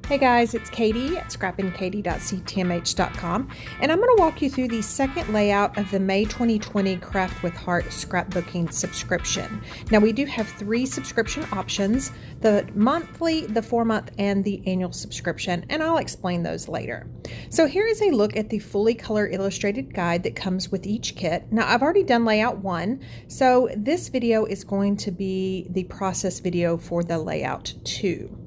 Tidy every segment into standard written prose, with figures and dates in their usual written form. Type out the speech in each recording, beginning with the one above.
Hey guys, it's Katie at scrappinkaty.ctmh.com, and I'm going to walk you through the second layout of the May 2020 Craft with Heart scrapbooking subscription. Now we do have 3 subscription options, the monthly, the 4-month, and the annual subscription, and I'll explain those later. So here is a look at the fully color illustrated guide that comes with each kit. Now I've already done layout 1, so this video is going to be the process video for the layout 2.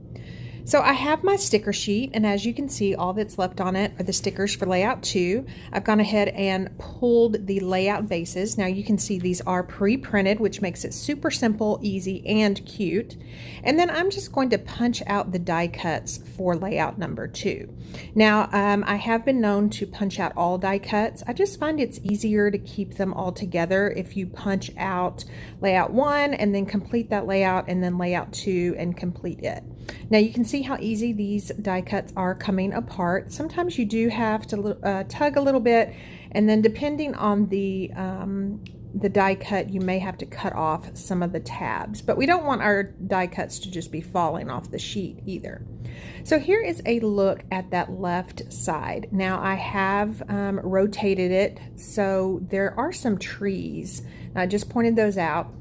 So I have my sticker sheet, and as you can see, all that's left on it are the stickers for layout 2. I've gone ahead and pulled the layout bases. Now you can see these are pre-printed, which makes it super simple, easy, and cute. And then I'm just going to punch out the die cuts for layout number 2. Now I have been known to punch out all die cuts. I just find it's easier to keep them all together if you punch out layout 1 and then complete that layout, and then layout 2 and complete it. Now you can see how easy these die cuts are coming apart. Sometimes you do have to tug a little bit, and then depending on the die cut, you may have to cut off some of the tabs, but we don't want our die cuts to just be falling off the sheet either. So here is a look at that left side. Now I have rotated it, so there are some trees. I just pointed those out.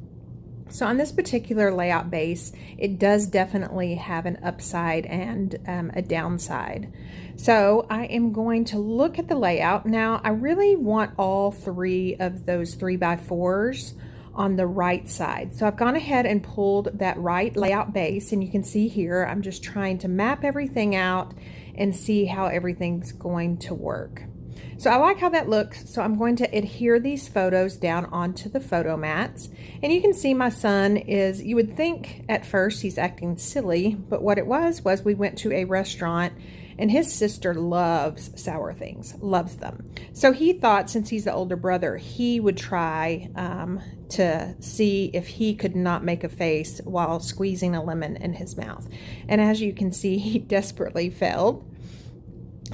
So on this particular layout base, it does definitely have an upside and a downside. So I am going to look at the layout. Now I really want all 3 of those 3x4s on the right side. So I've gone ahead and pulled that right layout base, and you can see here I'm just trying to map everything out and see how everything's going to work. So I like how that looks, so I'm going to adhere these photos down onto the photo mats. And you can see my son is, you would think at first he's acting silly, but what it was we went to a restaurant, and his sister loves sour things, loves them. So he thought, since he's the older brother, he would try to see if he could not make a face while squeezing a lemon in his mouth. And as you can see, he desperately failed.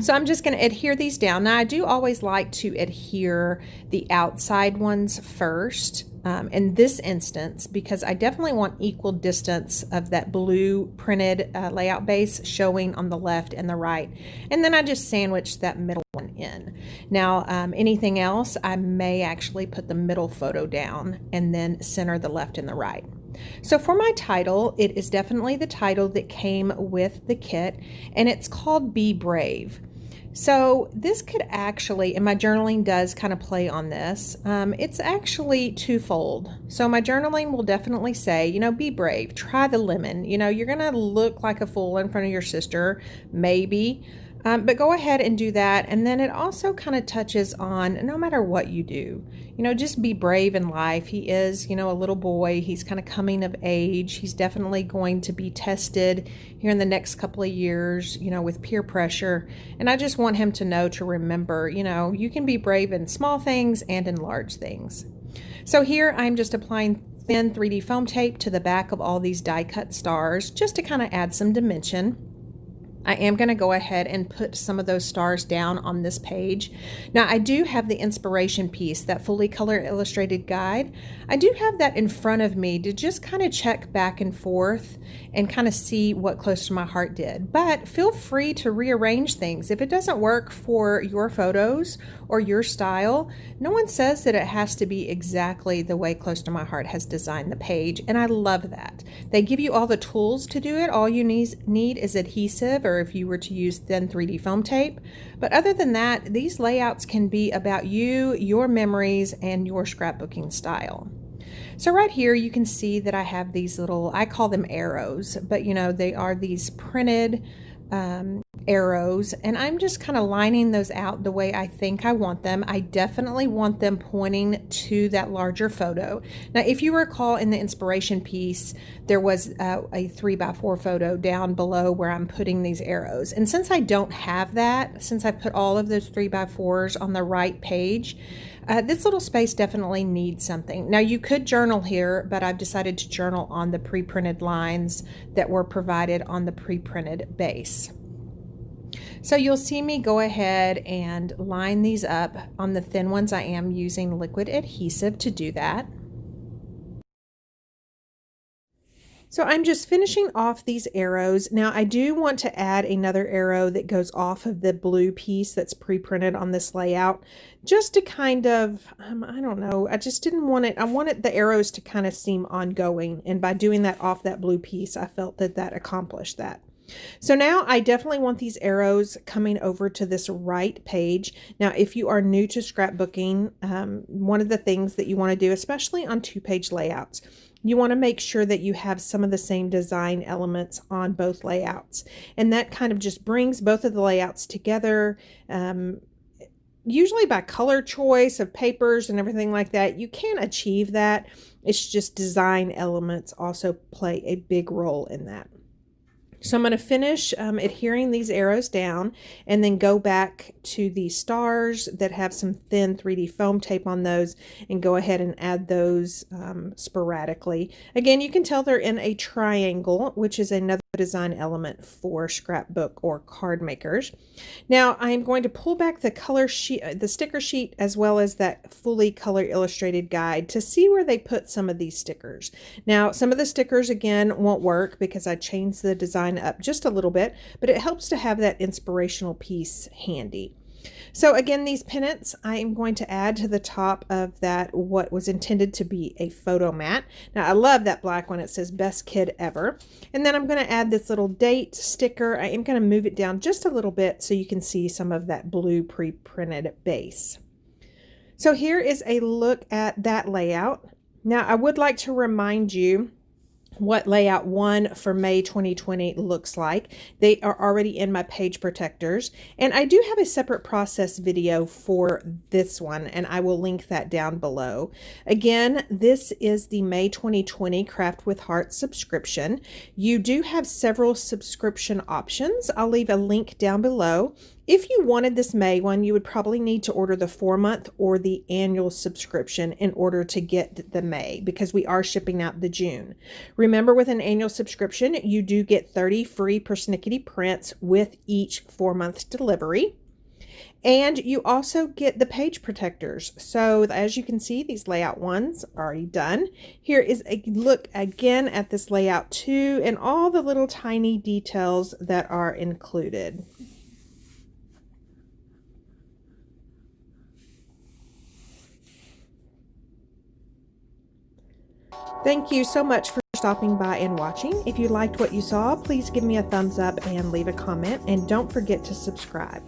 So I'm just going to adhere these down. Now I do always like to adhere the outside ones first in this instance, because I definitely want equal distance of that blue printed layout base showing on the left and the right. And then I just sandwich that middle one in. Now anything else, I may actually put the middle photo down and then center the left and the right. So for my title, it is definitely the title that came with the kit, and it's called Be Brave. So this could actually, and my journaling does kind of play on this, it's actually twofold. So my journaling will definitely say, you know, be brave, try the lemon. You know, you're going to look like a fool in front of your sister, maybe. But go ahead and do that. And then it also kind of touches on, no matter what you do, you know, just be brave in life. He is, you know, a little boy. He's kind of coming of age. He's definitely going to be tested here in the next couple of years, you know, with peer pressure. And I just want him to know, to remember, you know, you can be brave in small things and in large things. So here I'm just applying thin 3D foam tape to the back of all these die cut stars, just to kind of add some dimension. I am going to go ahead and put some of those stars down on this page. Now I do have the inspiration piece, that fully color illustrated guide. I do have that in front of me to just kind of check back and forth and kind of see what Close to My Heart did. But feel free to rearrange things. If it doesn't work for your photos or your style, no one says that it has to be exactly the way Close to My Heart has designed the page, and I love that. They give you all the tools to do it. All you need is adhesive, or if you were to use thin 3D foam tape. But other than that, these layouts can be about you, your memories, and your scrapbooking style. So right here you can see that I have these little, I call them arrows, but you know, they are these printed arrows, and I'm just kind of lining those out the way I think I want them. I definitely want them pointing to that larger photo. Now if you recall, in the inspiration piece there was a 3x4 photo down below where I'm putting these arrows, and since I don't have that, since I put all of those 3x4s on the right page, this little space definitely needs something. Now you could journal here, but I've decided to journal on the pre-printed lines that were provided on the pre-printed base. So you'll see me go ahead and line these up. On the thin ones, I am using liquid adhesive to do that. So I'm just finishing off these arrows. Now I do want to add another arrow that goes off of the blue piece that's pre-printed on this layout, just to kind of, I don't know, I just didn't want it, I wanted the arrows to kind of seem ongoing, and by doing that off that blue piece, I felt that that accomplished that. So now I definitely want these arrows coming over to this right page. Now, if you are new to scrapbooking, one of the things that you want to do, especially on 2-page layouts, you want to make sure that you have some of the same design elements on both layouts. And that kind of just brings both of the layouts together. Usually by color choice of papers and everything like that, you can achieve that. It's just design elements also play a big role in that. So I'm going to finish adhering these arrows down and then go back to the stars that have some thin 3D foam tape on those and go ahead and add those sporadically. Again, you can tell they're in a triangle, which is another design element for scrapbook or card makers. Now I'm going to pull back the color sheet, the sticker sheet, as well as that fully color illustrated guide to see where they put some of these stickers. Now some of the stickers again won't work because I changed the design up just a little bit, but it helps to have that inspirational piece handy. So again, these pennants I am going to add to the top of that what was intended to be a photo mat. Now I love that black one. It says best kid ever. And then I'm going to add this little date sticker. I am going to move it down just a little bit so you can see some of that blue pre-printed base. So here is a look at that layout. Now I would like to remind you what layout 1 for May 2020 looks like. They are already in my page protectors, and I do have a separate process video for this one, and I will link that down below. Again, this is the May 2020 Craft with Heart subscription. You do have several subscription options. I'll leave a link down below. If you wanted this May one, you would probably need to order the 4-month or the annual subscription in order to get the May, because we are shipping out the June. Remember, with an annual subscription, you do get 30 free persnickety prints with each 4-month delivery. And you also get the page protectors. So as you can see, these layout ones are already done. Here is a look again at this layout 2 and all the little tiny details that are included. Thank you so much for stopping by and watching. If you liked what you saw, please give me a thumbs up and leave a comment, and don't forget to subscribe.